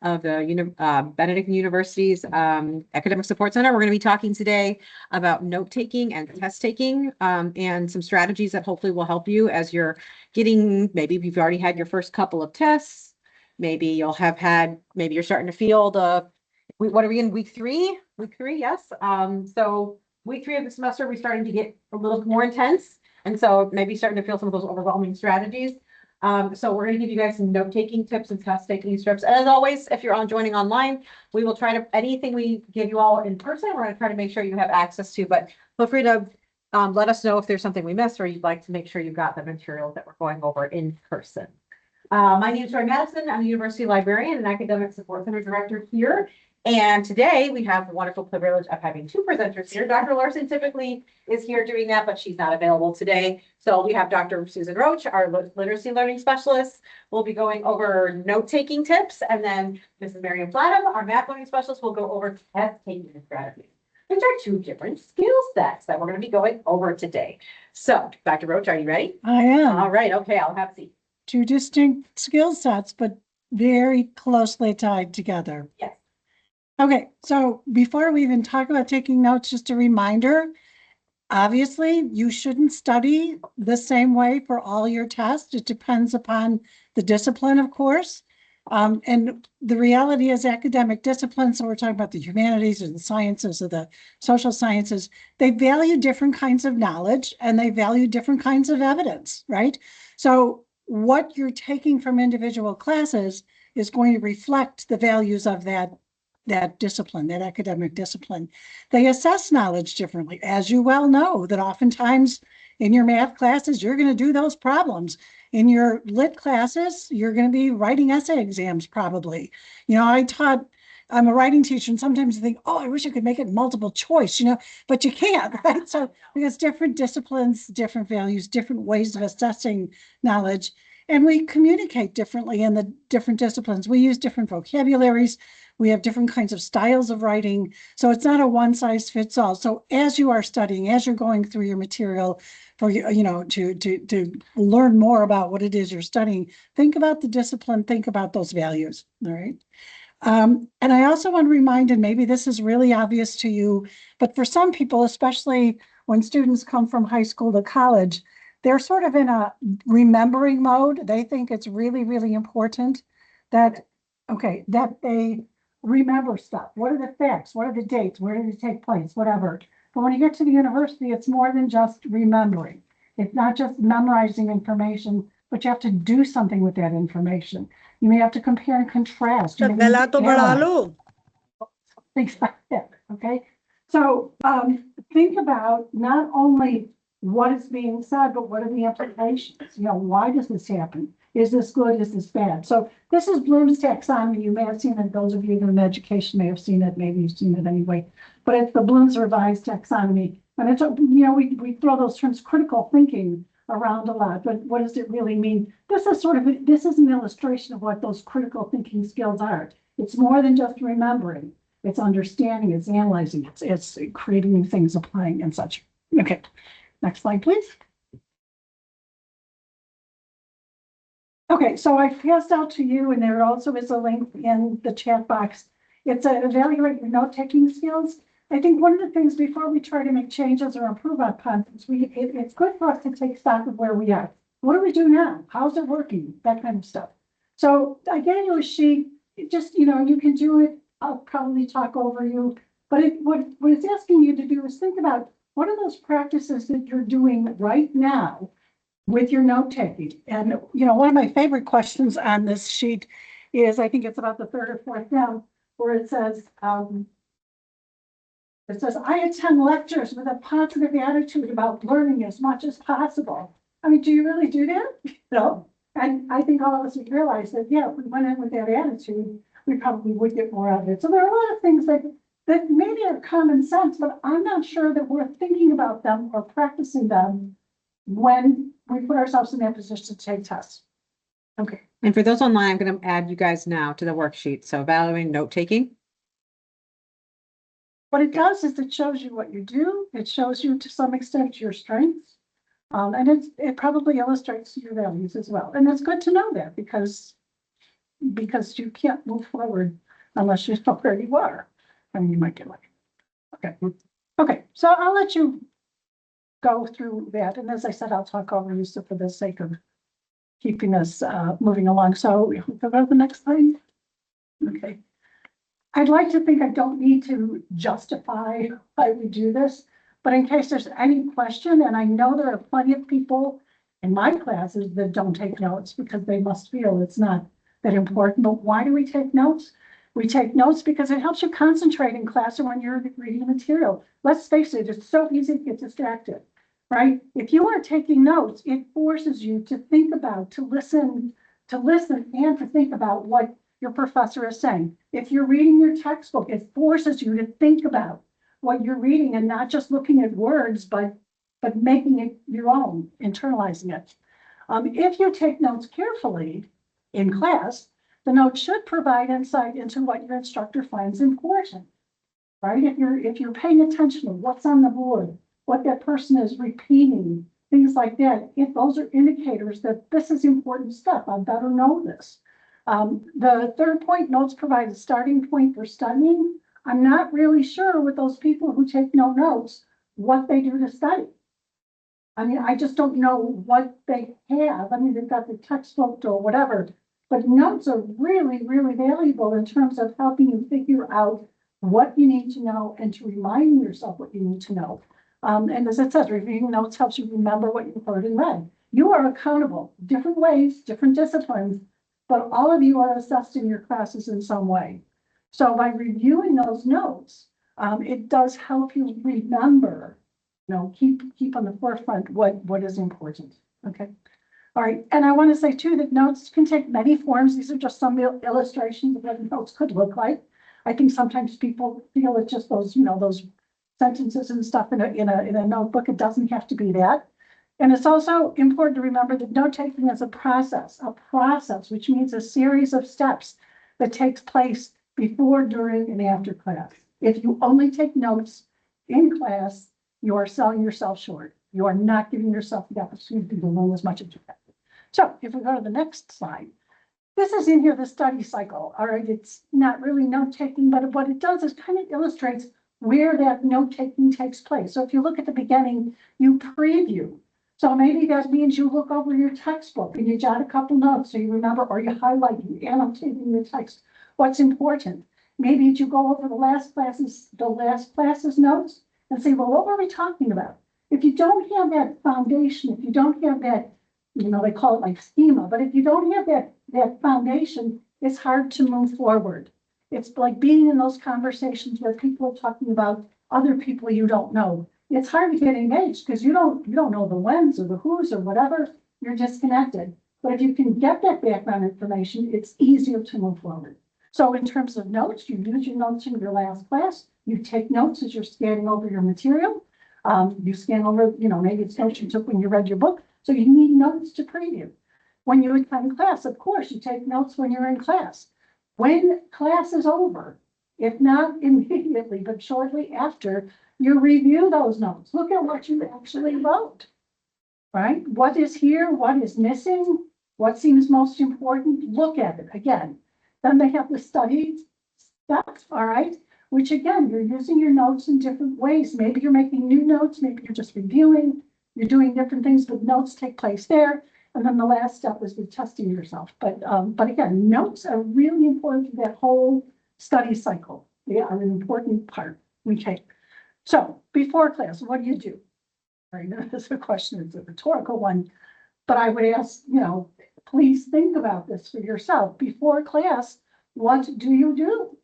of the Benedictine University's Academic Support Center. We're going to be talking today about note-taking and test-taking and some strategies that hopefully will help you as you're getting, maybe you've already had your first couple of tests. Maybe you'll have had, maybe you're starting to feel what are we in week 3? Week 3, yes. So week 3 of the semester, we're starting to get a little more intense. And so maybe starting to feel some of those overwhelming strategies. So we're going to give you guys some note-taking tips and test-taking strips. And as always, if you're joining online, we will try to, anything we give you all in person, we're going to try to make sure you have access to, but feel free to let us know if there's something we missed or you'd like to make sure you've got the materials that we're going over in person. My name is Joy Madison. I'm the University Librarian and Academic Support Center Director here. And today we have the wonderful privilege of having 2 presenters here. Dr. Larson typically is here doing that, but she's not available today. So we have Dr. Susan Roach, our literacy learning specialist. We'll be going over note-taking tips. And then Mrs. Miriam Flatham, our math learning specialist, will go over test-taking strategies, which are 2 different skill sets that we're going to be going over today. So Dr. Roach, are you ready? I am. All right. Okay. I'll have a seat. 2 distinct skill sets, but very closely tied together. Yes. Okay, so before we even talk about taking notes, just a reminder, obviously you shouldn't study the same way for all your tests. It depends upon the discipline, of course. And the reality is academic disciplines, so we're talking about the humanities or the sciences or the social sciences, they value different kinds of knowledge and they value different kinds of evidence, right? So what you're taking from individual classes is going to reflect the values of that discipline, that academic discipline. They assess knowledge differently. As you well know, that oftentimes in your math classes, you're going to do those problems. In your lit classes, you're going to be writing essay exams probably. You know, I'm a writing teacher, and sometimes you think, oh, I wish I could make it multiple choice, but you can't, right? So because different disciplines, different values, different ways of assessing knowledge, and we communicate differently in the different disciplines. We use different vocabularies. We have different kinds of styles of writing. So it's not a one size fits all. So as you are studying, as you're going through your material for, to learn more about what it is you're studying, think about the discipline, think about those values, all right? And I also want to remind, and maybe this is really obvious to you, but for some people, especially when students come from high school to college, they're sort of in a remembering mode. They think it's really, really important that they remember stuff. What are the facts? What are the dates? Where did it take place? Whatever. But when you get to the university, it's more than just remembering. It's not just memorizing information, but you have to do something with that information. You may have to compare and contrast. Things like that, okay? So think about not only what is being said, but what are the implications? Why does this happen? Is this good? Is this bad? So this is Bloom's taxonomy. You may have seen it. Those of you in education may have seen it. Maybe you've seen it anyway. But it's the Bloom's revised taxonomy. And it's, we throw those terms critical thinking around a lot. But what does it really mean? This is an illustration of what those critical thinking skills are. It's more than just remembering. It's understanding. It's analyzing. It's creating new things, applying and such. Okay. Next slide, please. Okay, so I passed out to you, and there also is a link in the chat box. It's a evaluate your note-taking skills. I think one of the things before we try to make changes or improve upon things, it's good for us to take stock of where we are. What do we do now? How's it working? That kind of stuff. So I gave you a sheet. Just, you can do it. I'll probably talk over you. But what it's asking you to do is think about what are those practices that you're doing right now with your note taking. And, one of my favorite questions on this sheet is, I think it's about the 3rd or 4th down, where it says, I attend lectures with a positive attitude about learning as much as possible. I mean, do you really do that? No. And I think all of us would realize that, yeah, if we went in with that attitude, we probably would get more out of it. So there are a lot of things that maybe are common sense, but I'm not sure that we're thinking about them or practicing them when we put ourselves in that position to take tests. Okay. And for those online, I'm going to add you guys now to the worksheet. So evaluating note-taking. What it does is it shows you what you do. It shows you to some extent your strengths. And it probably illustrates your values as well. And it's good to know that because because you can't move forward unless you know where you are. I mean, you might get like, okay. Okay, so I'll let you go through that. And as I said, I'll talk over you so for the sake of keeping us moving along. So we can go to the next slide. Okay. I'd like to think I don't need to justify why we do this, but in case there's any question, and I know there are plenty of people in my classes that don't take notes because they must feel it's not that important. But why do we take notes? We take notes because it helps you concentrate in class or when you're reading the material. Let's face it, it's so easy to get distracted, right? If you are taking notes, it forces you to think about, to listen and to think about what your professor is saying. If you're reading your textbook, it forces you to think about what you're reading and not just looking at words, but making it your own, internalizing it. If you take notes carefully in class, the note should provide insight into what your instructor finds important, right? If you're paying attention to what's on the board, what that person is repeating, things like that, if those are indicators that this is important stuff, I better know this. The third point, notes provide a starting point for studying. I'm not really sure with those people who take no notes, what they do to study. I mean, I just don't know what they have. I mean, they've got the textbook or whatever, but notes are really, really valuable in terms of helping you figure out what you need to know and to remind yourself what you need to know. And as it says, reviewing notes helps you remember what you heard and read. You are accountable, different ways, different disciplines, but all of you are assessed in your classes in some way. So by reviewing those notes, it does help you remember, keep on the forefront what is important. Okay. All right. And I want to say too that notes can take many forms. These are just some illustrations of what notes could look like. I think sometimes people feel it's just those, those sentences and stuff in a notebook. It doesn't have to be that. And it's also important to remember that note taking is a process, which means a series of steps that takes place before, during, and after class. If you only take notes in class, you are selling yourself short. You are not giving yourself the opportunity to learn as much as you can. So if we go to the next slide, this is in here, the study cycle. All right, it's not really note taking, but what it does is kind of illustrates where that note taking takes place. So if you look at the beginning, you preview. So maybe that means you look over your textbook and you jot a couple notes so you remember, or you highlight, you annotate in your text what's important. Maybe you go over the last class's notes and say, well, what were we talking about? If you don't have that foundation, if you don't have that, they call it like schema, but if you don't have that foundation, it's hard to move forward. It's like being in those conversations where people are talking about other people you don't know. It's hard to get engaged because you don't know the whens or the whos or whatever. You're disconnected. But if you can get that background information, it's easier to move forward. So in terms of notes, you use your notes in your last class. You take notes as you're scanning over your material. You scan over, maybe it's notes you took when you read your book. So you need notes to preview. When you attend class, of course, you take notes when you're in class. When class is over, if not immediately, but shortly after, you review those notes. Look at what you actually wrote, right? What is here? What is missing? What seems most important? Look at it again. Then they have the study steps, all right? Which again, you're using your notes in different ways. Maybe you're making new notes. Maybe you're just reviewing. You're doing different things, but notes take place there. And then the last step is with testing yourself. But again, notes are really important to that whole study cycle. They are an important part. Okay. So before class, what do you do? Right, this is a question, it's a rhetorical one, but I would ask, please think about this for yourself. Before class, what do you do?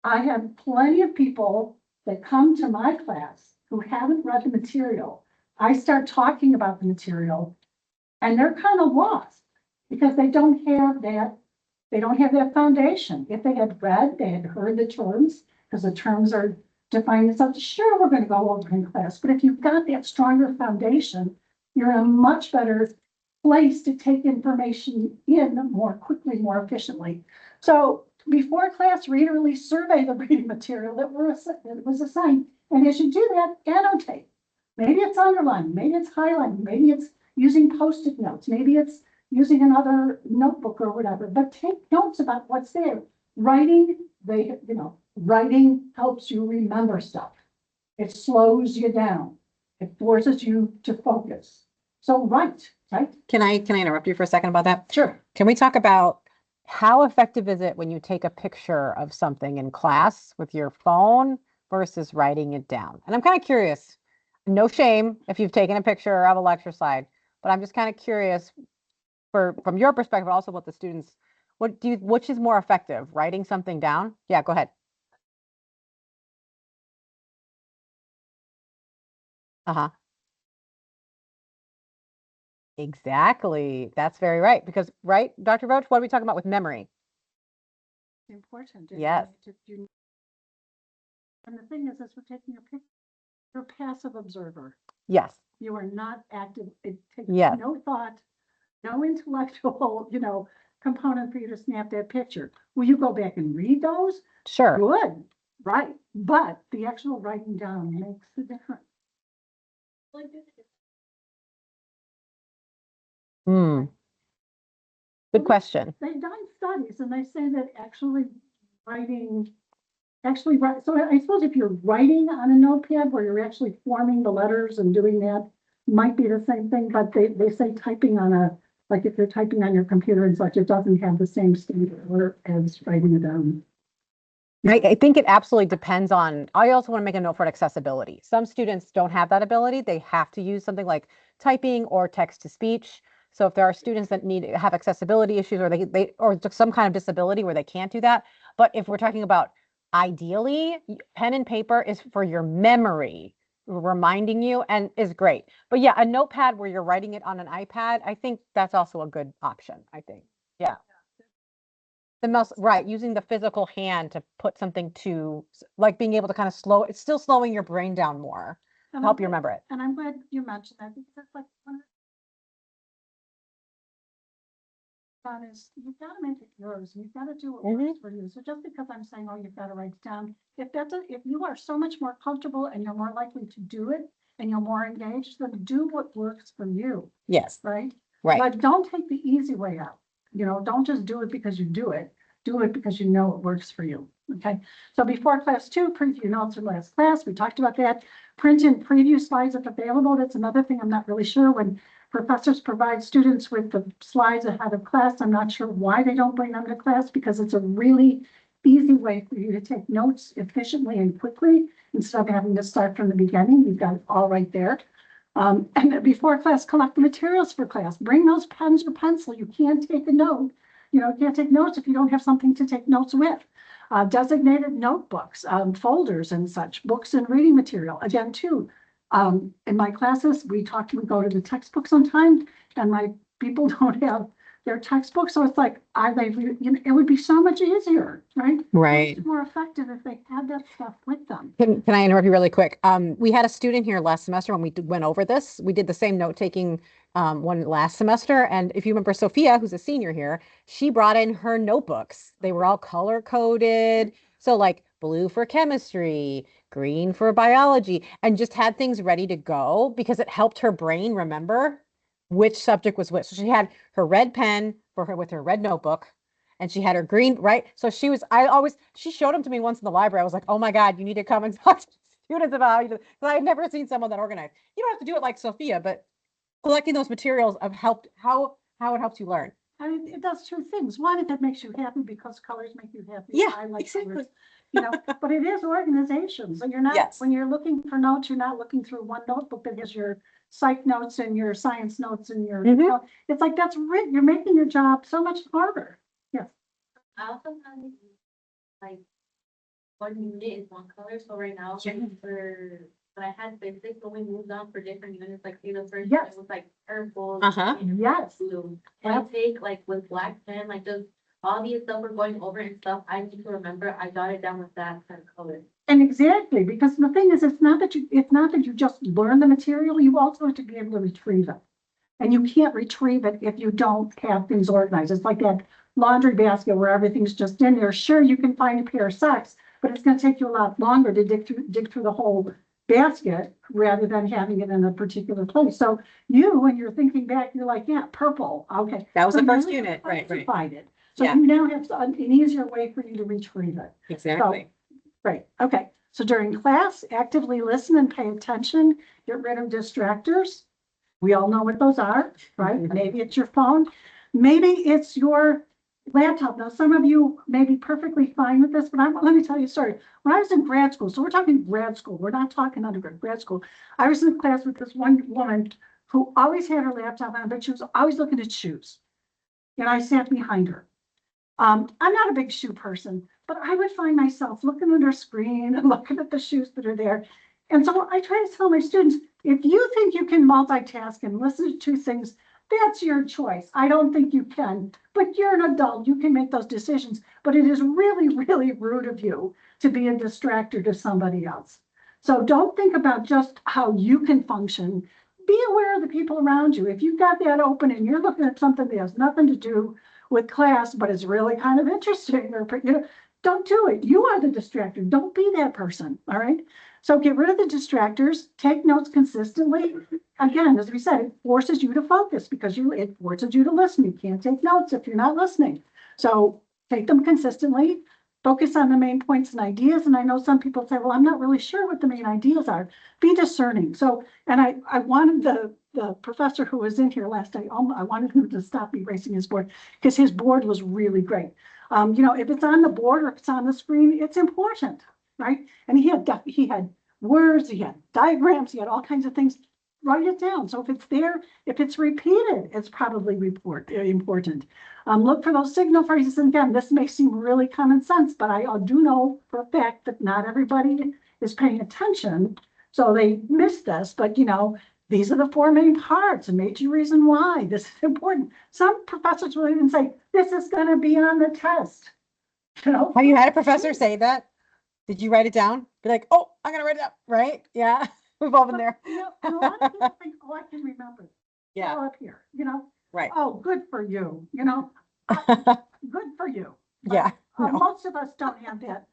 I have plenty of people that come to my class who haven't read the material. I start talking about the material and they're kind of lost because they don't have that foundation. If they had read, they had heard the terms, because the terms are defined as such. Sure, we're going to go over in class, but if you've got that stronger foundation, you're in a much better place to take information in more quickly, more efficiently. So before class, read or at least survey the reading material that was assigned. And as you do that, annotate. Maybe it's underlining, maybe it's highlighting, maybe it's using Post-it notes, maybe it's using another notebook or whatever, but take notes about what's there. Writing, writing helps you remember stuff. It slows you down. It forces you to focus. So write, right? Can I interrupt you for a second about that? Sure. Can we talk about how effective is it when you take a picture of something in class with your phone versus writing it down? And I'm kind of curious, no shame if you've taken a picture of a lecture slide, but I'm just kind of curious from your perspective, but also what the students, which is more effective, writing something down? Yeah, go ahead. Uh-huh. Exactly. That's very right. Because, right, Dr. Roach, what are we talking about with memory? Important. Yes. And the thing is, we're taking a picture, you're a passive observer. Yes. You are not active. It takes Yes. no thought, no intellectual, component for you to snap that picture. Will you go back and read those? Sure. Good, right. But the actual writing down makes the difference. Hmm. Good question. They've done studies and they say that actually write. So I suppose if you're writing on a notepad where you're actually forming the letters and doing that might be the same thing, but they say typing like if you're typing on your computer and such, it doesn't have the same standard as writing it down. I think it absolutely depends on, I also want to make a note for accessibility. Some students don't have that ability. They have to use something like typing or text to speech. So if there are students that have accessibility issues or or some kind of disability where they can't do that. But if we're talking about ideally, pen and paper is for your memory, reminding you, and is great. But yeah, a notepad where you're writing it on an iPad, I think that's also a good option, I think. Yeah. The most, right, using the physical hand to put something to, like being able to kind of it's still slowing your brain down more, And help you remember it. And I'm glad you mentioned that because it's like one of the is you've got to make it yours. You've got to do what works for you. So just because I'm saying, oh, you've got to write it down, if you are so much more comfortable and you're more likely to do it and you're more engaged, then do what works for you. Yes. Right. Right. But don't take the easy way out. Don't just do it because you do it. Do it because you know it works for you. Okay. So before class 2, preview notes from last class. We talked about that. Print and preview slides if available. That's another thing I'm not really sure. When professors provide students with the slides ahead of class, I'm not sure why they don't bring them to class because it's a really easy way for you to take notes efficiently and quickly instead of having to start from the beginning. You've got it all right there. And before class, collect the materials for class. Bring those pens or pencil. You can't take a note. You can't take notes if you don't have something to take notes with. Designated notebooks, folders and such, books and reading material. Again, too, in my classes, we go to the textbooks on time, and my people don't have their textbooks. So it's like, it would be so much easier, right? Right. Much more effective if they had that stuff with them. Can I interrupt you really quick? We had a student here last semester when we went over this. We did the same note taking one last semester. And if you remember Sophia, who's a senior here, she brought in her notebooks. They were all color coded. So like blue for chemistry, green for biology, and just had things ready to go because it helped her brain remember which subject was which. So she had her red pen with her red notebook, and she had her green, right? So she showed them to me once in the library. I was like, oh my God, you need to come and talk to students about how you do, because I had never seen someone that organized. You don't have to do it like Sophia, but collecting those materials have helped how it helps you learn. I mean, it does two things. One, it makes you happy because colors make you happy. Yeah, I like exactly. colors, but it is organization. So you're not, when you're looking for notes, you're not looking through one notebook that has your psych notes and your science notes and your, it's like, you're making your job so much harder. Yes. I also have like one unit is one color. So right now, when I had physics, when we moved on for different units, like the first unit was like purple, Yes, blue. And I take like with black pen, like just all these stuff we're going over and stuff I need to remember. I got it down with that kind of color. And exactly, because the thing is, it's not that you just learn the material, you also have to be able to retrieve it. And you can't retrieve it if you don't have things organized. It's like that laundry basket where everything's just in there. Sure, you can find a pair of socks, but it's going to take you a lot longer to dig through the whole basket rather than having it in a particular place. So when you're thinking back, you're like, yeah, purple, okay. That was So the now first you've unit, right, right. classified it. So Yeah. you now have an easier way for you to retrieve it. Exactly. Right, okay. So during class, actively listen and pay attention, get rid of distractors. We all know what those are, right? Mhm. Maybe it's your phone, maybe it's your laptop. Now, some of you may be perfectly fine with this, but let me tell you a story. When I was in grad school, so we're talking grad school, we're not talking undergrad, grad school. I was in class with this one woman who always had her laptop on, but she was always looking at shoes. And I sat behind her. I'm not a big shoe person, but I would find myself looking at her screen and looking at the shoes that are there. And so I try to tell my students, if you think you can multitask and listen to two things, that's your choice. I don't think you can, but you're an adult. You can make those decisions. But it is really, really rude of you to be a distractor to somebody else. So don't think about just how you can function. Be aware of the people around you. If you've got that open and you're looking at something that has nothing to do with class, but it's really kind of interesting, or, don't do it. You are the distractor. Don't be that person. All right. So get rid of the distractors, take notes consistently. Again, as we said, it forces you to focus because it forces you to listen. You can't take notes if you're not listening. So take them consistently, focus on the main points and ideas. And I know some people say, well, I'm not really sure what the main ideas are. Be discerning. So, and I wanted the professor who was in here last night, I wanted him to stop erasing his board because his board was really great. If it's on the board or if it's on the screen, it's important, right? And he had words, he had diagrams, he had all kinds of things. Write it down. So if it's there, if it's repeated, it's probably important. Look for those signal phrases. And again, this may seem really common sense, but I do know for a fact that not everybody is paying attention. So they miss this, but these are the four main parts, a major reason why this is important. Some professors will even say, this is going to be on the test. Have you had a professor say that? Did you write it down? Be like, oh, I'm going to write it up, right? Yeah, we've all been there. And a lot of people think, oh, I can remember. Yeah. It's all up here, Right. Oh, good for you, good for you. But, Yeah. No. Most of us don't have that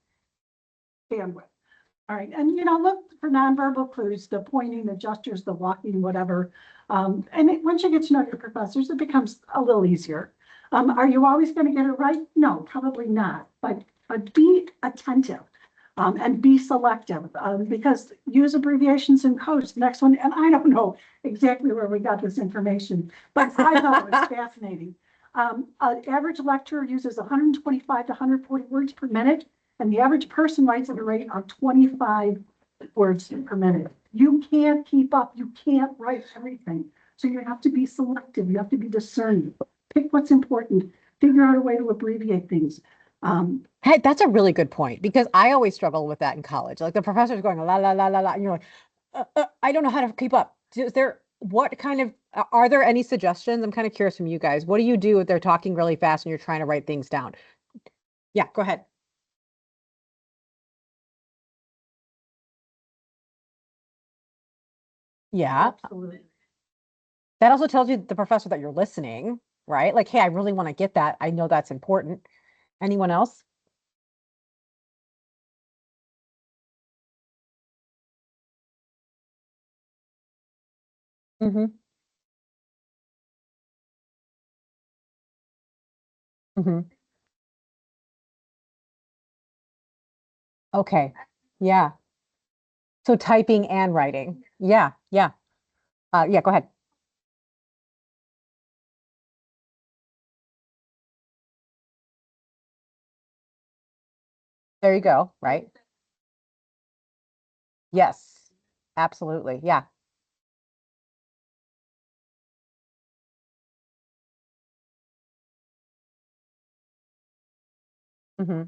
bandwidth. All right, and look for nonverbal clues, the pointing, the gestures, the walking, whatever. Once you get to know your professors, it becomes a little easier. Are you always going to get it right? No, probably not. But be attentive and be selective because use abbreviations and codes. Next one, and I don't know exactly where we got this information, but I know it's fascinating. An average lecturer uses 125 to 140 words per minute. And the average person writes at a rate of 25 words per minute. You can't keep up. You can't write everything. So you have to be selective. You have to be discerning. Pick what's important. Figure out a way to abbreviate things. Hey, that's a really good point because I always struggle with that in college. Like the professor's going la la la la la, and you're like, I don't know how to keep up. Are there any suggestions? I'm kind of curious from you guys. What do you do if they're talking really fast and you're trying to write things down? Yeah, go ahead. Yeah. Absolutely. That also tells you the professor that you're listening, right? Like, hey, I really want to get that. I know that's important. Anyone else? Mm-hmm. Mm-hmm. Okay. Yeah. So typing and writing. Yeah. Yeah. Yeah, go ahead. There you go. Right. Yes. Absolutely. Yeah. Mm-hmm.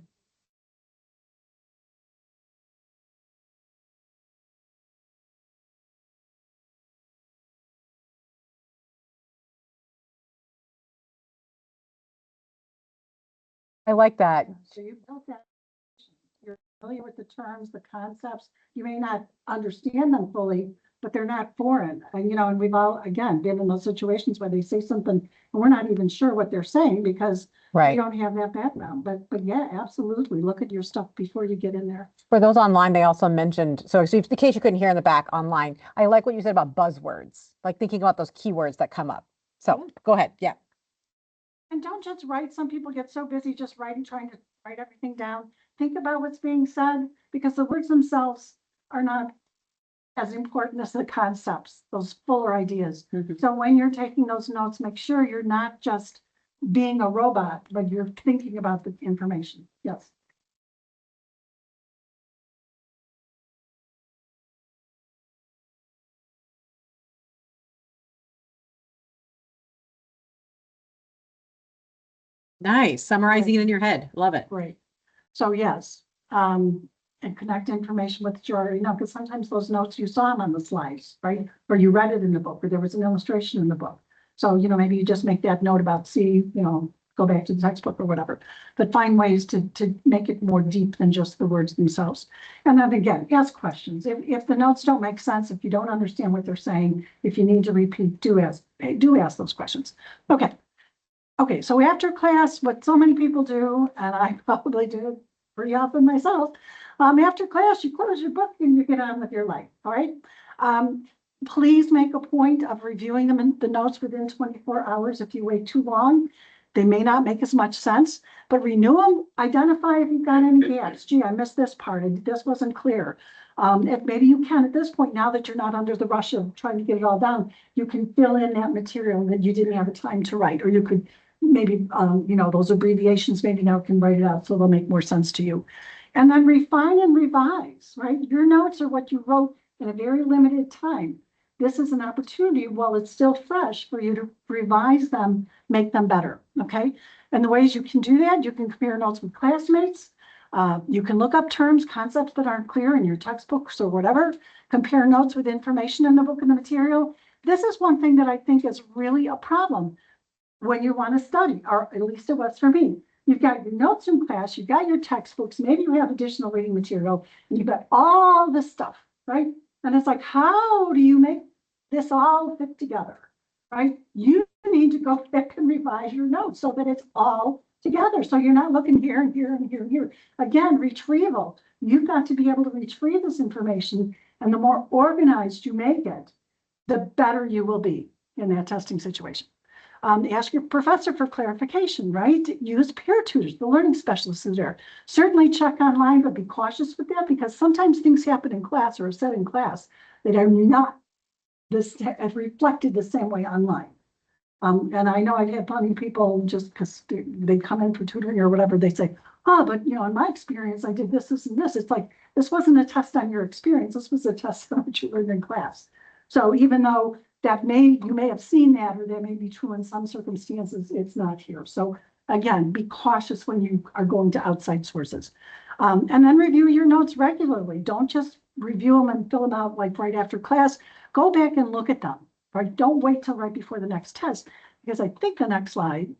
I like that. So you built that. You're familiar with the terms, the concepts. You may not understand them fully, but they're not foreign. And, and we've all, again, been in those situations where they say something and we're not even sure what they're saying because we Right. don't have that background. But yeah, absolutely. Look at your stuff before you get in there. For those online, they also mentioned, so in case you couldn't hear in the back online, I like what you said about buzzwords, like thinking about those keywords that come up. So go ahead. Yeah. And don't just write. Some people get so busy just writing, trying to write everything down. Think about what's being said because the words themselves are not as important as the concepts, those fuller ideas. So when you're taking those notes, make sure you're not just being a robot, but you're thinking about the information. Yes. Nice. Summarizing it in your head. Love it. Great. So yes, and connect information with what you already know, because sometimes those notes you saw them on the slides, right? Or you read it in the book, or there was an illustration in the book. So, maybe you just make that note about go back to the textbook or whatever, but find ways to make it more deep than just the words themselves. And then again, ask questions. If the notes don't make sense, if you don't understand what they're saying, if you need to repeat, do ask those questions. Okay, so after class, what so many people do, and I probably do it pretty often myself, after class, you close your book and you get on with your life, all right? Please make a point of reviewing them in the notes within 24 hours. If you wait too long, they may not make as much sense, but renew them, identify if you've got any gaps. Gee, I missed this part, and this wasn't clear. If maybe you can, at this point, now that you're not under the rush of trying to get it all down, you can fill in that material that you didn't have the time to write, or you could maybe, those abbreviations, maybe now can write it out so they'll make more sense to you. And then refine and revise, right? Your notes are what you wrote in a very limited time. This is an opportunity while it's still fresh for you to revise them, make them better, okay? And the ways you can do that, you can compare notes with classmates. You can look up terms, concepts that aren't clear in your textbooks or whatever. Compare notes with information in the book and the material. This is one thing that I think is really a problem when you want to study, or at least it was for me. You've got your notes in class, you've got your textbooks, maybe you have additional reading material, and you've got all this stuff, right? And it's like, how do you make this all fit together, right? You need to go back and revise your notes so that it's all together. So you're not looking here and here and here and here. Again, retrieval. You've got to be able to retrieve this information, and the more organized you make it, the better you will be in that testing situation. Ask your professor for clarification, right? Use peer tutors, the learning specialists are there. Certainly check online, but be cautious with that because sometimes things happen in class or are said in class that are not reflected the same way online. And I know I've had plenty of people just because they come in for tutoring or whatever, they say, oh, but in my experience, I did this, this, and this. It's like, this wasn't a test on your experience. This was a test on what you learned in class. So even though you may have seen that, or that may be true in some circumstances, it's not here. So again, be cautious when you are going to outside sources. And then review your notes regularly. Don't just review them and fill them out like right after class. Go back and look at them, right? Don't wait till right before the next test, because I think the next slide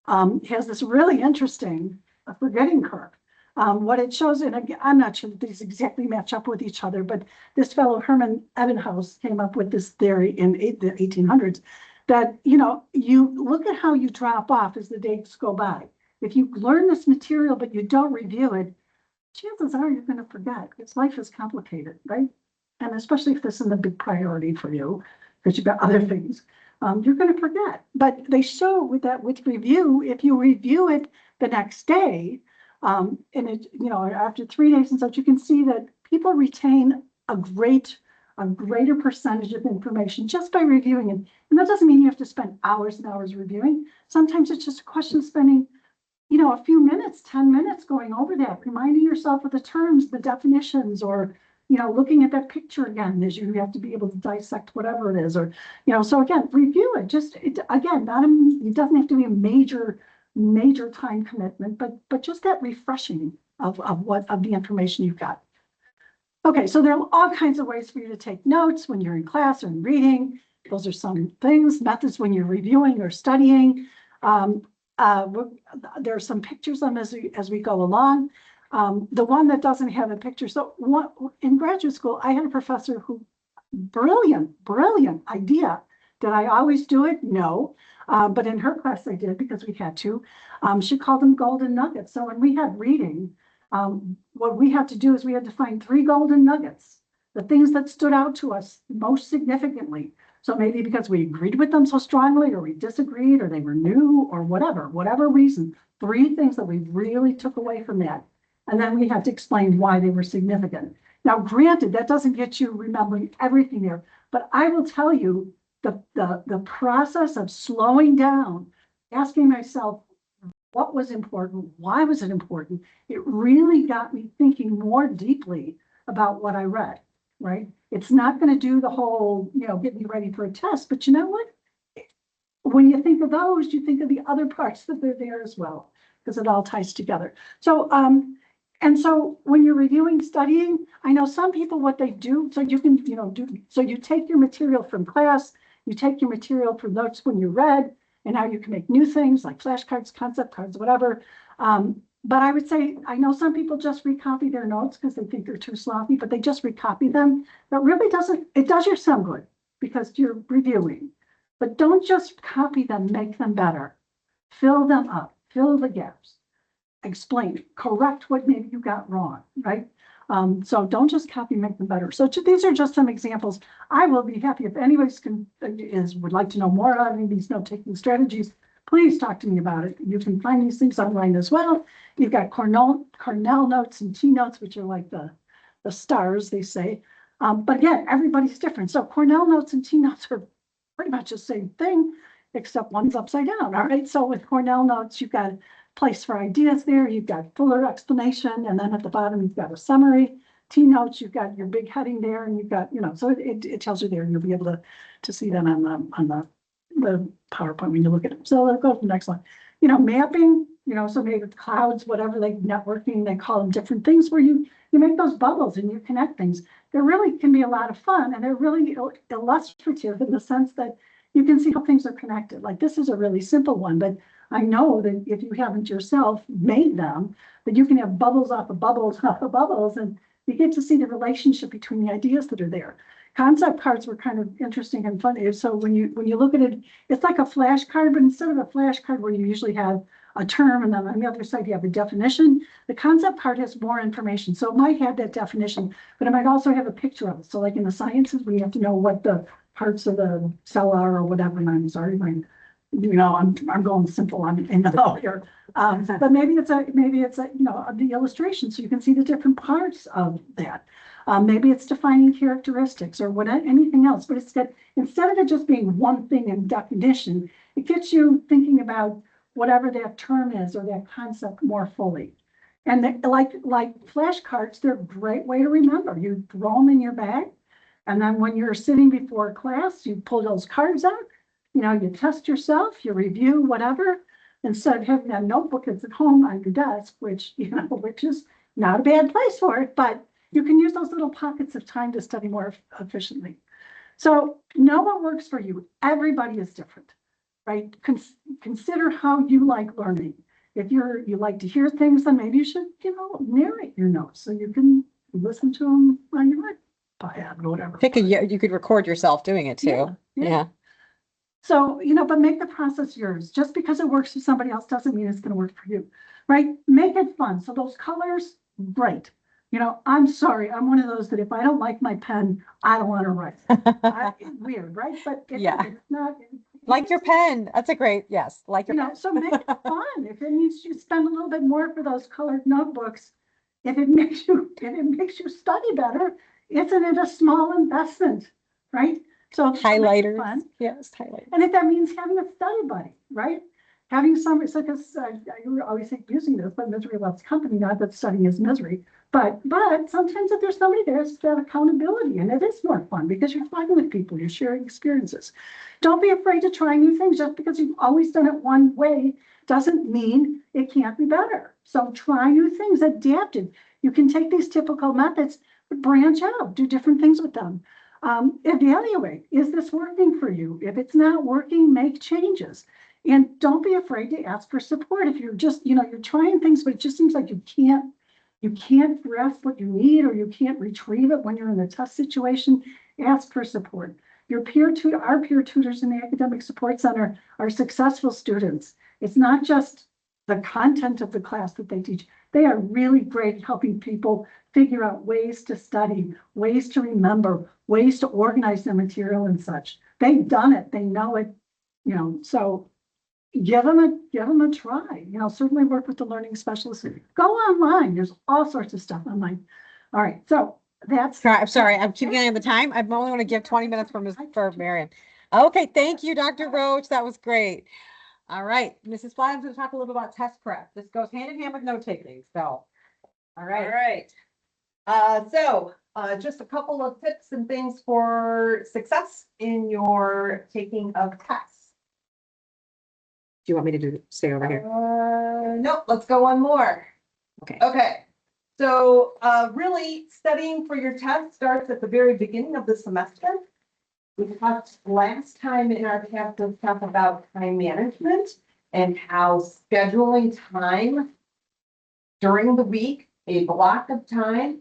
has this really interesting forgetting curve. What it shows, and again, I'm not sure that these exactly match up with each other, but this fellow Herman Ebbinghaus came up with this theory in the 1800s that, you look at how you drop off as the days go by. If you learn this material, but you don't review it, chances are you're going to forget because life is complicated, right? And especially if this isn't a big priority for you, because you've got other things, you're going to forget. But they show with review, if you review it the next day, and it, after 3 days and such, you can see that people retain a greater percentage of information just by reviewing it. And that doesn't mean you have to spend hours and hours reviewing. Sometimes it's just a question of spending, a few minutes, 10 minutes going over that, reminding yourself of the terms, the definitions, or, looking at that picture again, as you have to be able to dissect whatever it is, or, so again, review it. It doesn't have to be a major time commitment, but just that refreshing of the information you've got. Okay, so there are all kinds of ways for you to take notes when you're in class or in reading. Those are some things, methods when you're reviewing or studying. There are some pictures of them as we go along. The one that doesn't have a picture. So in graduate school, I had a professor who brilliant, brilliant idea. Did I always do it? No. But in her class I did because we had to. She called them golden nuggets. So when we had reading, what we had to do is we had to find 3 golden nuggets, the things that stood out to us most significantly. So maybe because we agreed with them so strongly, or we disagreed, or they were new, or whatever reason, 3 things that we really took away from that. And then we had to explain why they were significant. Now, granted, that doesn't get you remembering everything there, but I will tell you the process of slowing down, asking myself, what was important? Why was it important? It really got me thinking more deeply about what I read, right? It's not going to do the whole, get me ready for a test, but you know what? When you think of those, you think of the other parts that they're there as well, because it all ties together. So, and so when you're reviewing, studying, I know some people, what they do, so you can, so you take your material from class, you take your material from notes when you read, and now you can make new things like flashcards, concept cards, whatever. But I would say, I know some people just recopy their notes because they think they're too sloppy, but they just recopy them. That really it does you some good because you're reviewing. But don't just copy them, make them better. Fill them up, fill the gaps, explain, correct what maybe you got wrong, right? So don't just copy, make them better. So these are just some examples. I will be happy if anybody would like to know more about any of these note-taking strategies, please talk to me about it. You can find these things online as well. You've got Cornell notes and T notes, which are like the stars, they say. But again, everybody's different. So Cornell notes and T notes are pretty much the same thing, except one's upside down, all right? So with Cornell notes, you've got a place for ideas there, you've got fuller explanation, and then at the bottom, you've got a summary. T notes, you've got your big heading there, and you've got, so it tells you there, and you'll be able to see that on the PowerPoint when you look at it. So let's go to the next one. Mapping, so maybe with clouds, whatever, networking, they call them different things where you make those bubbles and you connect things. There really can be a lot of fun, and they're really illustrative in the sense that you can see how things are connected. Like this is a really simple one, but I know that if you haven't yourself made them, that you can have bubbles off of bubbles off of bubbles, and you get to see the relationship between the ideas that are there. Concept cards were kind of interesting and funny. So when you look at it, it's like a flashcard, but instead of a flashcard where you usually have a term and then on the other side you have a definition, the concept card has more information. So it might have that definition, but it might also have a picture of it. So like in the sciences, we have to know what the parts of the cell are or whatever. And I'm sorry, I'm going simple in the middle here. But maybe it's the illustration so you can see the different parts of that. Maybe it's defining characteristics or anything else, but instead of it just being one thing in definition, it gets you thinking about whatever that term is or that concept more fully. And like flashcards, they're a great way to remember. You throw them in your bag, and then when you're sitting before class, you pull those cards out. You test yourself, you review whatever, instead of having that notebook that's at home on your desk, which is not a bad place for it, but you can use those little pockets of time to study more efficiently. So know what works for you. Everybody is different, right? Consider how you like learning. If you like to hear things, then maybe you should, narrate your notes so you can listen to them on your iPad or whatever. You could record yourself doing it too. Yeah. So, but make the process yours. Just because it works for somebody else doesn't mean it's going to work for you, right? Make it fun. So those colors, great. I'm sorry. I'm one of those that if I don't like my pen, I don't want to write. Weird, right? But it's not. Like your pen. That's a great, yes. Like your pen. So make it fun. If it means you spend a little bit more for those colored notebooks, if it makes you study better, isn't it a small investment, right? So highlighters, yes, highlighters. And if that means having a study buddy, right? Having somebody, so because I always think using this, but misery loves company, not that studying is misery. But sometimes if there's somebody there, it's that accountability, and it is more fun because you're talking with people, you're sharing experiences. Don't be afraid to try new things. Just because you've always done it one way doesn't mean it can't be better. So try new things, adapt it. You can take these typical methods, but branch out, do different things with them. Evaluate, is this working for you? If it's not working, make changes. And don't be afraid to ask for support. If you're just, you're trying things, but it just seems like you can't grasp what you need, or you can't retrieve it when you're in a tough situation, ask for support. Your peer tutor, our peer tutors in the Academic Support Center are successful students. It's not just the content of the class that they teach. They are really great at helping people figure out ways to study, ways to remember, ways to organize their material and such. They've done it, they know it, so give them a try, certainly work with the learning specialist. Go online, there's all sorts of stuff online. All right, so that's. I'm sorry, I'm keeping an eye on the time. I only want to give 20 minutes for Marion. Okay, thank you, Dr. Roach. That was great. All right, Mrs. Fly's going to talk a little bit about test prep. This goes hand in hand with note taking. So, all All right. right. Just a couple of tips and things for success in your taking of tests. Do you want me to stay over here? Nope, let's go one more. Okay. Okay. So, really studying for your test starts at the very beginning of the semester. We talked last time in our test and stuff about time management and how scheduling time during the week, a block of time,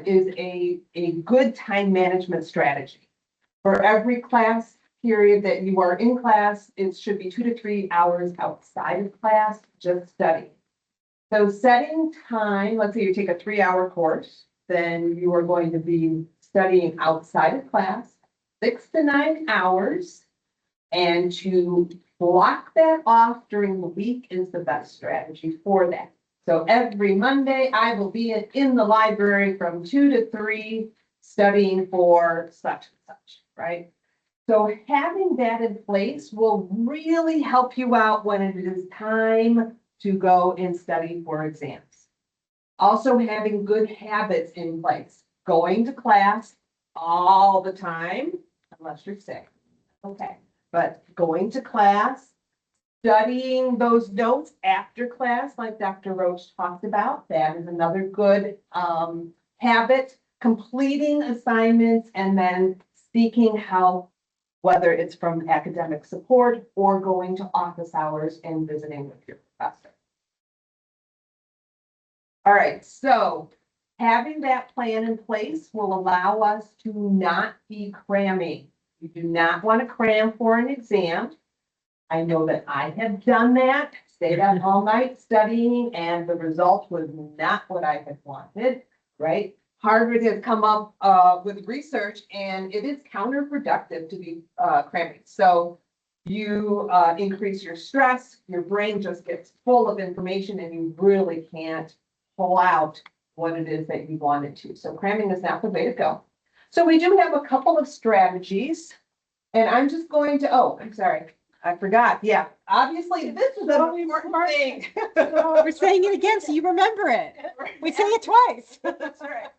is a good time management strategy. For every class period that you are in class, it should be 2 to 3 hours outside of class, just studying. So setting time, let's say you take a 3-hour course, then you are going to be studying outside of class, 6 to 9 hours. And to block that off during the week is the best strategy for that. So every Monday, I will be in the library from 2 to 3 studying for such and such, right? So having that in place will really help you out when it is time to go and study for exams. Also having good habits in place, going to class all the time, unless you're sick, okay. But going to class, studying those notes after class, like Dr. Roach talked about, that is another good habit. Completing assignments and then seeking help, whether it's from academic support or going to office hours and visiting with your professor. All right, so having that plan in place will allow us to not be cramming. You do not want to cram for an exam. I know that I have done that, stayed up all night studying, and the result was not what I had wanted, right? Harvard has come up with research, and it is counterproductive to be cramming. So you increase your stress, your brain just gets full of information, and you really can't pull out what it is that you wanted to. So cramming is not the way to go. So we do have a couple of strategies, and I'm just going to, oh, I'm sorry, I forgot. Yeah, obviously this is an important thing. We're saying it again so you remember it. We say it twice. That's right.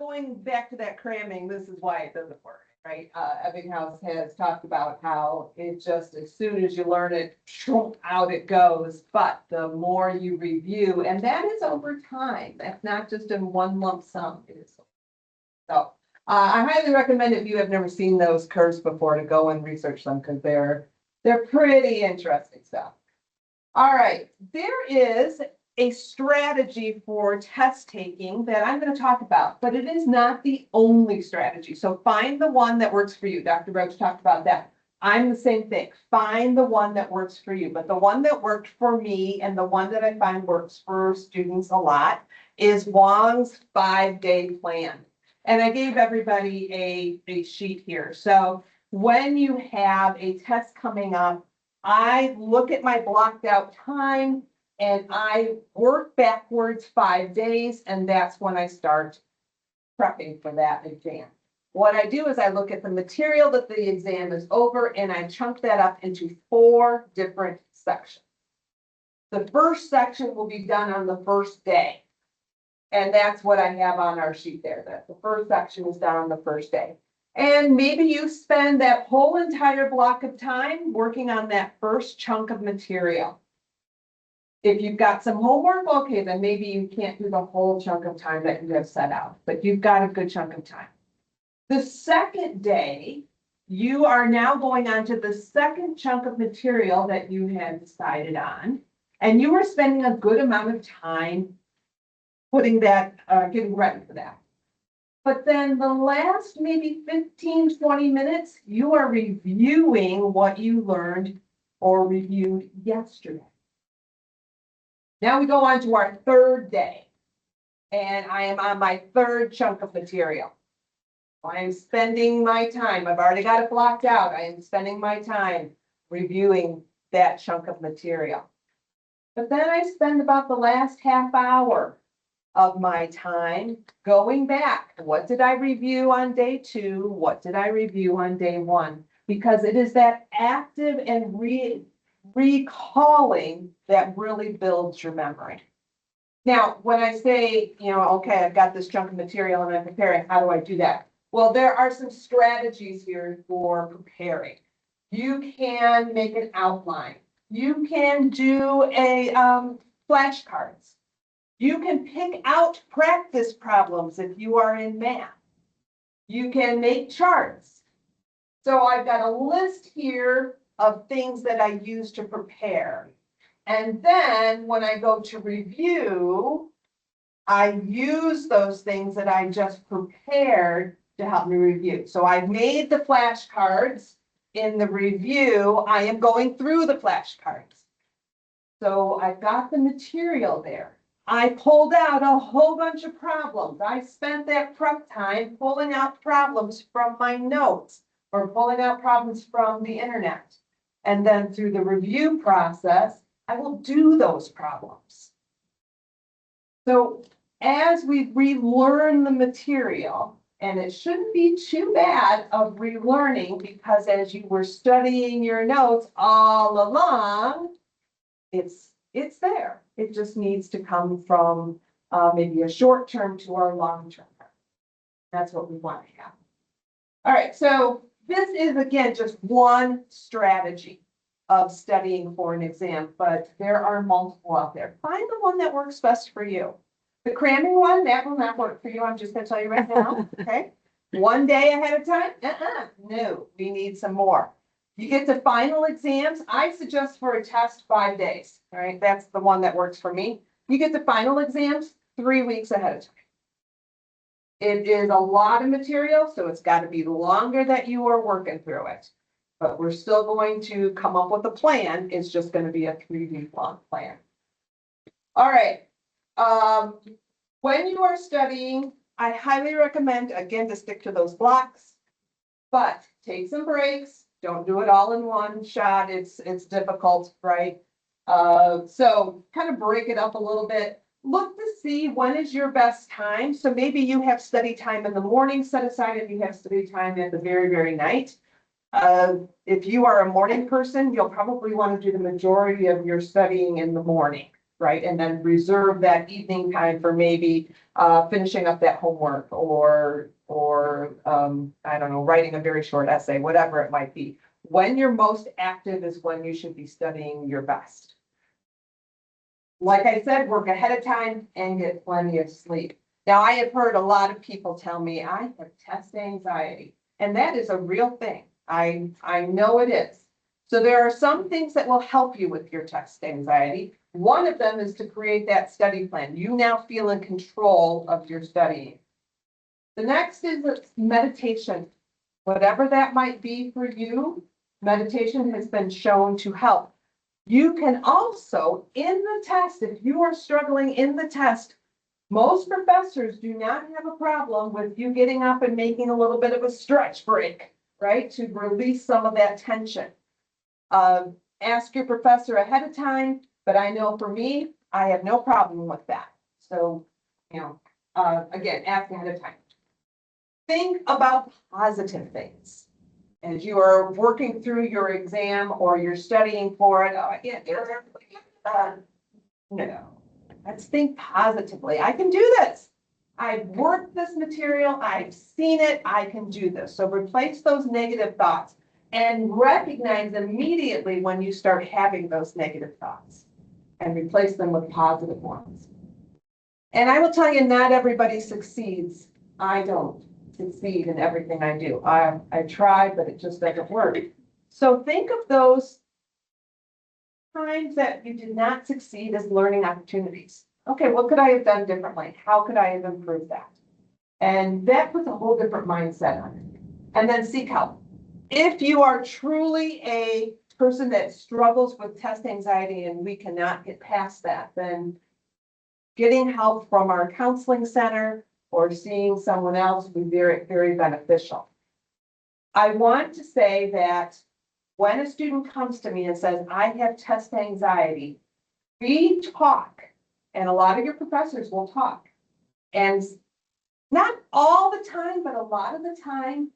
Going back to that cramming, this is why it doesn't work, right? Ebbinghaus has talked about how it just, as soon as you learn it, out it goes. But the more you review, and that is over time, that's not just in one lump sum. It is. So I highly recommend, if you have never seen those curves before, to go and research them, because they're pretty interesting stuff. All right, there is a strategy for test taking that I'm going to talk about, but it is not the only strategy. So find the one that works for you. Dr. Roach talked about that. I'm the same thing. Find the one that works for you. But the one that worked for me and the one that I find works for students a lot is Wong's 5-day plan. And I gave everybody a sheet here. So when you have a test coming up, I look at my blocked out time and I work backwards 5 days, and that's when I start prepping for that exam. What I do is I look at the material that the exam is over, and I chunk that up into 4 different sections. The first section will be done on the first day. And that's what I have on our sheet there, that the first section is done on the first day. And maybe you spend that whole entire block of time working on that first chunk of material. If you've got some homework, okay, then maybe you can't do the whole chunk of time that you have set out, but you've got a good chunk of time. The second day, you are now going on to the second chunk of material that you had decided on, and you are spending a good amount of time putting that, getting ready for that. But then the last maybe 15, 20 minutes, you are reviewing what you learned or reviewed yesterday. Now we go on to our third day, and I am on my third chunk of material. I am spending my time, I've already got it blocked out, I am spending my time reviewing that chunk of material. But then I spend about the last half hour of my time going back. What did I review on day 2? What did I review on day 1? Because it is that active and recalling that really builds your memory. Now, when I say, okay, I've got this chunk of material and I'm preparing, how do I do that? Well, there are some strategies here for preparing. You can make an outline. You can do a flashcards. You can pick out practice problems if you are in math. You can make charts. So I've got a list here of things that I use to prepare. And then when I go to review, I use those things that I just prepared to help me review. So I've made the flashcards. In the review, I am going through the flashcards. So I've got the material there. I pulled out a whole bunch of problems. I spent that prep time pulling out problems from my notes or pulling out problems from the internet. And then through the review process, I will do those problems. So as we relearn the material, and it shouldn't be too bad of relearning, because as you were studying your notes all along, it's there. It just needs to come from maybe a short term to our long term. That's what we want to have. All right, so this is again just one strategy of studying for an exam, but there are multiple out there. Find the one that works best for you. The cramming one, that will not work for you. I'm just going to tell you right now. Okay. One day ahead of time? No, we need some more. You get to final exams. I suggest for a test 5 days. All right. That's the one that works for me. You get to final exams 3 weeks ahead of time. It is a lot of material, so it's got to be longer that you are working through it. But we're still going to come up with a plan. It's just going to be a 3-week long plan. All right. When you are studying, I highly recommend, again, to stick to those blocks, but take some breaks. Don't do it all in one shot. It's difficult, right? So kind of break it up a little bit. Look to see when is your best time. So maybe you have study time in the morning set aside and you have study time at the very, very night. If you are a morning person, you'll probably want to do the majority of your studying in the morning, right? And then reserve that evening time for maybe finishing up that homework or I don't know, writing a very short essay, whatever it might be. When you're most active is when you should be studying your best. Like I said, work ahead of time and get plenty of sleep. Now, I have heard a lot of people tell me I have test anxiety, and that is a real thing. I know it is. So there are some things that will help you with your test anxiety. One of them is to create that study plan. You now feel in control of your studying. The next is meditation. Whatever that might be for you, meditation has been shown to help. You can also, in the test, if you are struggling in the test, most professors do not have a problem with you getting up and making a little bit of a stretch break, right? To release some of that tension. Ask your professor ahead of time, but I know for me, I have no problem with that. So, again, ask ahead of time. Think about positive things. As you are working through your exam or you're studying for it, no, let's think positively. I can do this. I've worked this material. I've seen it. I can do this. So replace those negative thoughts and recognize immediately when you start having those negative thoughts and replace them with positive ones. And I will tell you, not everybody succeeds. I don't succeed in everything I do. I try, but it just doesn't work. So think of those times that you did not succeed as learning opportunities. Okay, what could I have done differently? How could I have improved that? And that puts a whole different mindset on it. And then seek help. If you are truly a person that struggles with test anxiety and we cannot get past that, then getting help from our counseling center or seeing someone else would be very, very beneficial. I want to say that when a student comes to me and says, I have test anxiety, we talk, and a lot of your professors will talk. And not all the time, but a lot of the time,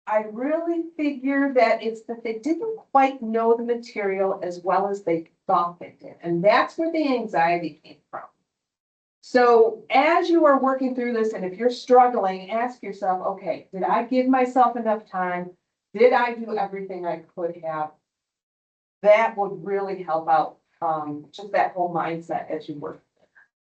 I really figure that it's that they didn't quite know the material as well as they thought they did. And that's where the anxiety came from. So as you are working through this, and if you're struggling, ask yourself, okay, did I give myself enough time? Did I do everything I could have? That would really help out, just that whole mindset as you work.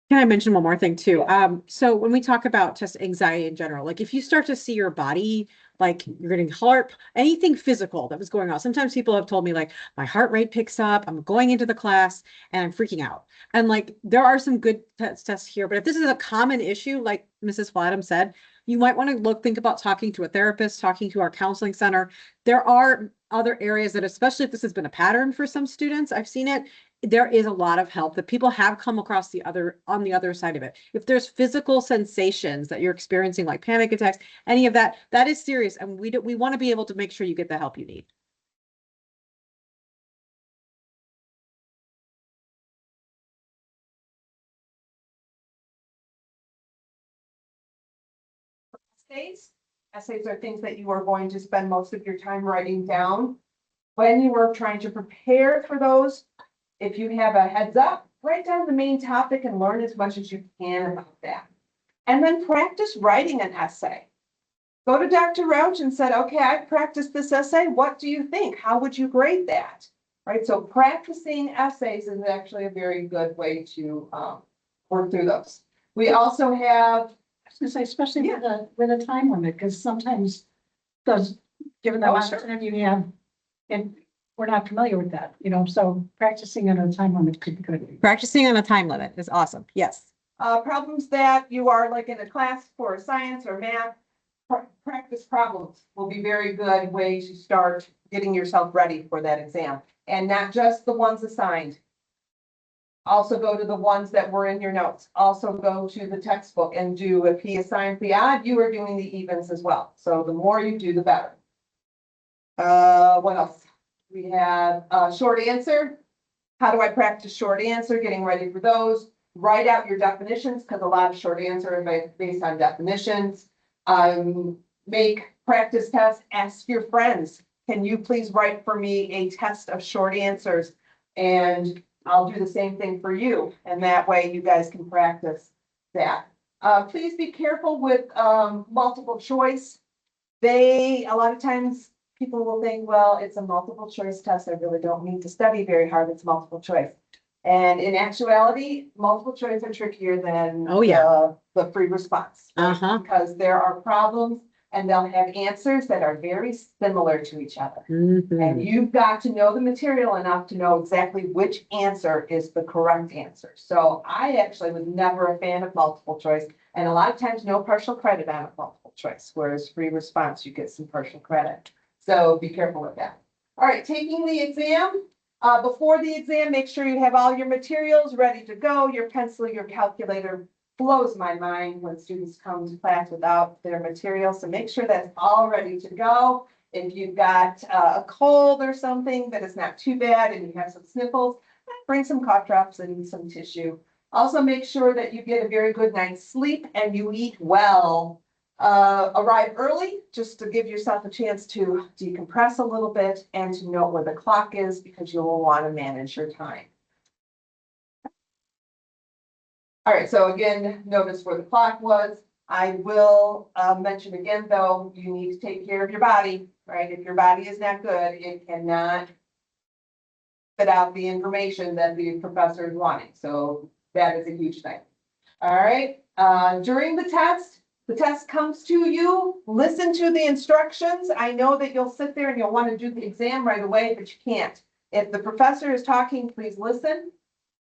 Can I mention one more thing too? So when we talk about just anxiety in general, like if you start to see your body, like you're getting heart, anything physical that was going on. Sometimes people have told me like my heart rate picks up, I'm going into the class and I'm freaking out. And like there are some good tests here, but if this is a common issue, like Mrs. Flatham said, you might want to think about talking to a therapist, talking to our counseling center. There are other areas that, especially if this has been a pattern for some students, I've seen it, there is a lot of help that people have come across on the other side of it. If there's physical sensations that you're experiencing, like panic attacks, any of that, that is serious. And we want to be able to make sure you get the help you need. Essays are things that you are going to spend most of your time writing down. When you are trying to prepare for those, if you have a heads up, write down the main topic and learn as much as you can about that. And then practice writing an essay. Go to Dr. Roach and said, okay, I practiced this essay. What do you think? How would you grade that? Right, so practicing essays is actually a very good way to work through those. We also have, Especially with a time limit, because sometimes those, given the Oh, amount sure. of time you have, and we're not familiar with that, so practicing on a time limit could be good. Practicing on a time limit is awesome. Yes. problems that you are like in a class for science or math, practice problems will be very good way to start getting yourself ready for that exam. And not just the ones assigned. Also go to the ones that were in your notes. Also go to the textbook and do, if he assigns the odd, you are doing the evens as well. So the more you do, the better. What else? We have a short answer. How do I practice short answer? Getting ready for those. Write out your definitions, because a lot of short answer are based on definitions. Make practice tests. Ask your friends, can you please write for me a test of short answers? And I'll do the same thing for you. And that way you guys can practice that. Please be careful with multiple choice. A lot of times people will think, well, it's a multiple choice test. I really don't need to study very hard. It's multiple choice. And in actuality, multiple choice are trickier than the free response. Right? Because there are problems and they'll have answers that are very similar to each other. And you've got to know the material enough to know exactly which answer is the correct answer. So I actually was never a fan of multiple choice, and a lot of times no partial credit on a multiple choice, whereas free response, you get some partial credit. So be careful with that. All right, taking the exam. Before the exam, make sure you have all your materials ready to go, your pencil, your calculator. Blows my mind when students come to class without their material. So make sure that's all ready to go. If you've got a cold or something that is not too bad and you have some sniffles, bring some cough drops and some tissue. Also make sure that you get a very good night's sleep and you eat well. Arrive early just to give yourself a chance to decompress a little bit and to know where the clock is, because you will want to manage your time. All right, so again, notice where the clock was. I will mention again, though, you need to take care of your body, right? If your body is not good, it cannot spit out the information that the professor is wanting. So that is a huge thing. All right, during the test comes to you, listen to the instructions. I know that you'll sit there and you'll want to do the exam right away, but you can't. If the professor is talking, please listen.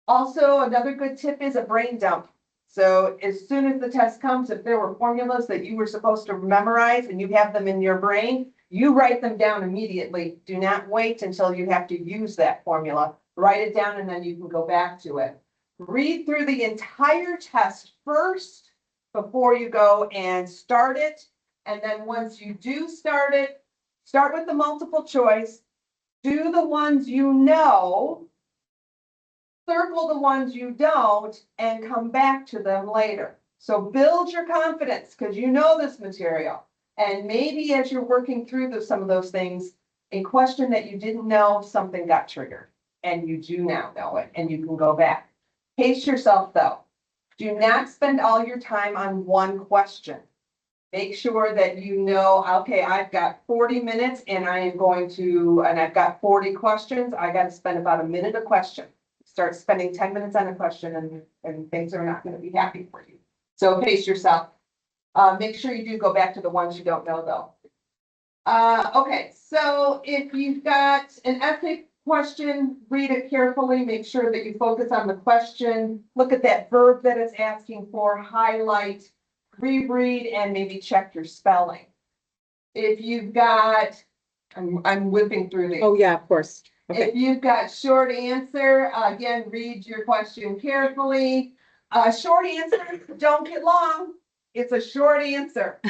Also, another good tip is a brain dump. So as soon as the test comes, if there were formulas that you were supposed to memorize and you have them in your brain, you write them down immediately. Do not wait until you have to use that formula. Write it down and then you can go back to it. Read through the entire test first before you go and start it. And then once you do start it, start with the multiple choice. Do the ones you know, circle the ones you don't, and come back to them later. So build your confidence because you know this material. And maybe as you're working through some of those things, a question that you didn't know, something got triggered. And you do now know it, and you can go back. Pace yourself though. Do not spend all your time on one question. Make sure that you know, okay, I've got 40 minutes and I've got 40 questions. I got to spend about a minute a question. Start spending 10 minutes on a question and things are not going to be happy for you. So pace yourself. Make sure you do go back to the ones you don't know though. Okay, so if you've got an essay question, read it carefully. Make sure that you focus on the question. Look at that verb that it's asking for, highlight, reread, and maybe check your spelling. If you've got, I'm whipping through these. Oh, yeah, of course. Okay. If you've got short answer, again, read your question carefully. Short answer, don't get long. It's a short answer.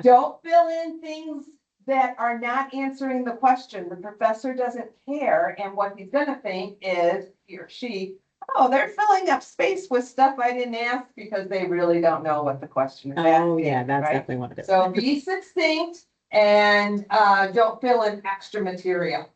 Don't fill in things that are not answering the question. The professor doesn't care. And what he's going to think is, he or she, oh, they're filling up space with stuff I didn't ask because they really don't know what the question is. Oh, yeah, asking, that's right? definitely what it is. So be succinct and don't fill in extra material.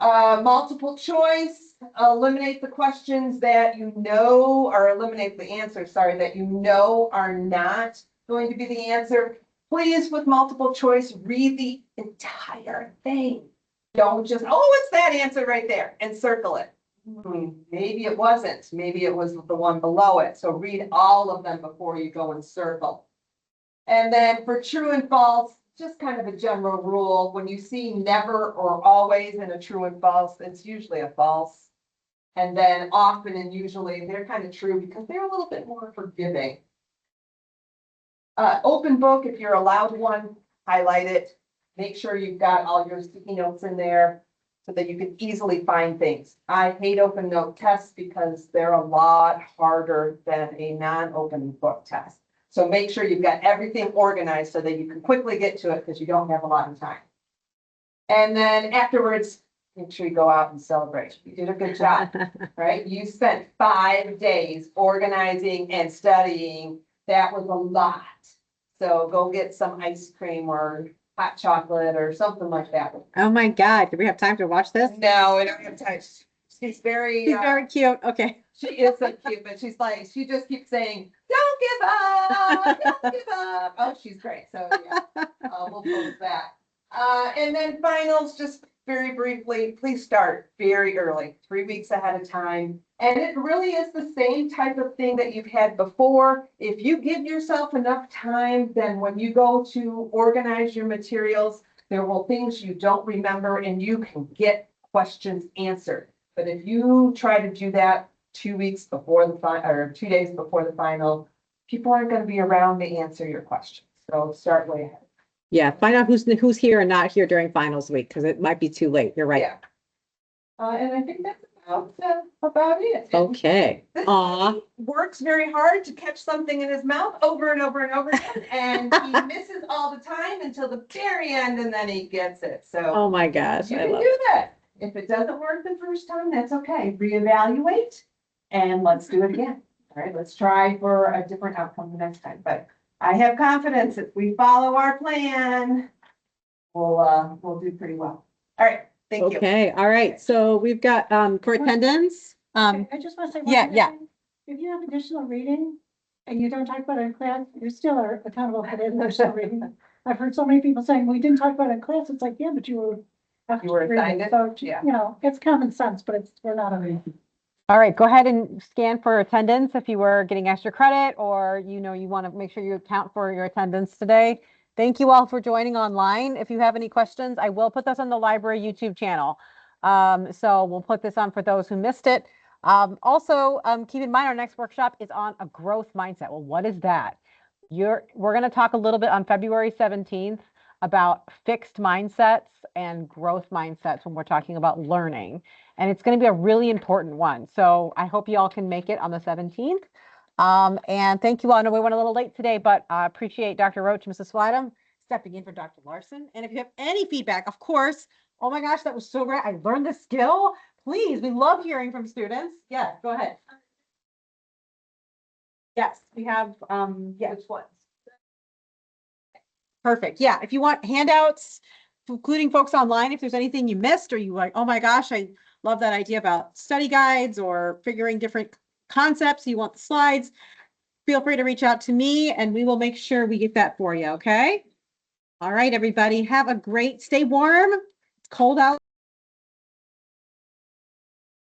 Multiple choice, eliminate the questions that you know, or eliminate the answers, sorry, that you know are not going to be the answer. Please, with multiple choice, read the entire thing. Don't just, oh, it's that answer right there and circle it. Maybe it wasn't. Maybe it was the one below it. So read all of them before you go and circle. And then for true and false, just kind of a general rule. When you see never or always in a true and false, it's usually a false. And then often and usually they're kind of true because they're a little bit more forgiving. Open book, if you're allowed one, highlight it. Make sure you've got all your sticky notes in there so that you can easily find things. I hate open note tests because they're a lot harder than a non-open book test. So make sure you've got everything organized so that you can quickly get to it because you don't have a lot of time. And then afterwards, make sure you go out and celebrate. You did a good job, right? You spent 5 days organizing and studying. That was a lot. So go get some ice cream or hot chocolate or something like that. Oh, my God. Do we have time to watch this? No, I don't have time. She's very, He's very cute. Okay. she is so cute, but she's like, she just keeps saying, don't give up, don't give up. Oh, she's great. So yeah, we'll post that. And then finals, just very briefly, please start very early, 3 weeks ahead of time. And it really is the same type of thing that you've had before. If you give yourself enough time, then when you go to organize your materials, there will things you don't remember and you can get questions answered. But if you try to do that 2 weeks before the final or 2 days before the final, people aren't going to be around to answer your questions. So start way ahead. Yeah, find out who's here and not here during finals week, because it might be too late. You're right. Yeah. And I think that's about it. Okay. This Aw. guy works very hard to catch something in his mouth over and over and over again, and he misses all the time until the very end, and then he gets it. So Oh, my gosh. you I can love do that. If it doesn't work the first time, that's okay. Reevaluate and let's do it again. All right, let's try for a different outcome the next time. But I have confidence if we follow our plan, we'll do pretty well. All right, thank you. Okay, all right. So we've got for attendance. I just want to say. one yeah, other yeah. thing. If you have additional reading and you don't talk about it in class, you still are accountable for the additional reading. I've heard so many people saying, we didn't talk about it in class. It's like, yeah, but you were. You were assigned it? So, Yeah. you know, it's common sense, but we're not on it. All right, go ahead and scan for attendance if you were getting extra credit or you want to make sure you account for your attendance today. Thank you all for joining online. If you have any questions, I will put this on the library YouTube channel. So we'll put this on for those who missed it. Also, keep in mind our next workshop is on a growth mindset. Well, what is that? We're going to talk a little bit on February 17th about fixed mindsets and growth mindsets when we're talking about learning. And it's going to be a really important one. So I hope you all can make it on the 17th. And thank you all. I know we went a little late today, but I appreciate Dr. Roach and Mrs. Swadham stepping in for Dr. Larson. And if you have any feedback, of course, oh my gosh, that was so great. I learned this skill. Please, we love hearing from students. Yeah, go ahead. Yes, we have, yes. Which ones? Perfect. Yeah, if you want handouts, including folks online, if there's anything you missed or you like, oh my gosh, I love that idea about study guides or figuring different concepts, you want the slides, feel free to reach out to me and we will make sure we get that for you, okay? All right, everybody, have a great, stay warm. It's cold out.